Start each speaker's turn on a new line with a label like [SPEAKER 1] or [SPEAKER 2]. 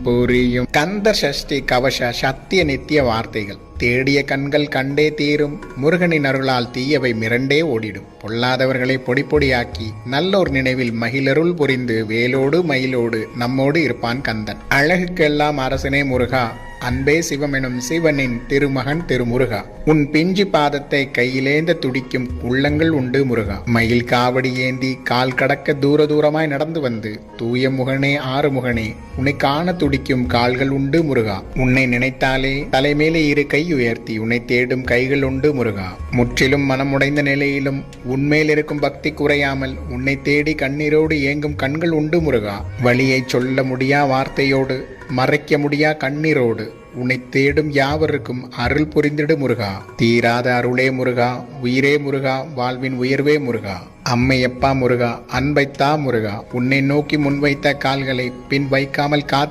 [SPEAKER 1] புரியும். கந்த சஷ்டி கவச சத்திய நித்திய வார்த்தைகள். தேடிய கண்கள் கண்டே தீரும், முருகனின் அருளால் தீயவை மிரண்டே ஓடிடும். பொல்லாதவர்களை பொடி பொடியாக்கி நல்லோர் நினைவில் மகிழருள் புரிந்து வேலோடு மயிலோடு நம்மோடு இருப்பான் கந்தன். அழகுக்கெல்லாம் அரசனே முருகா, அன்பே சிவமெனும் சிவனின் திருமகன் திருமுருகா. உன் பிஞ்சு பாதத்தை கையிலேந்த துடிக்கும் உள்ளங்கள் உண்டு முருகா. மயில் காவடி ஏந்தி கால் கடக்க தூர தூரமாய் நடந்து வந்து தூய முகனே ஆறுமுகனே உன்னை காண துடிக்கும் கால்கள் உண்டு முருகா. உன்னை நினைத்தாலே தலைமேலே இரு கை உயர்த்தி உன்னை தேடும் கைகள் உண்டு முருகா. முற்றிலும் மனமுடைந்த நிலையிலும் உன்மேல் இருக்கும் பக்தி குறையாமல் உன்னை தேடி கண்ணீரோடு ஏங்கும் கண்கள் உண்டு முருகா. வழியை சொல்ல முடியா வார்த்தையோடு மறைக்க முடியா கண்ணீரோடு உன்னை தேடும் யாவருக்கும் அருள் புரிந்திடு முருகா. தீராத அருளே முருகா, உயிரே முருகா, வாழ்வின் உயர்வே முருகா. அம்மையப்பா முருகா, அன்பைத்தா முருகா. உன்னை நோக்கி முன்வைத்த கால்களை பின் வைக்காமல் காத்து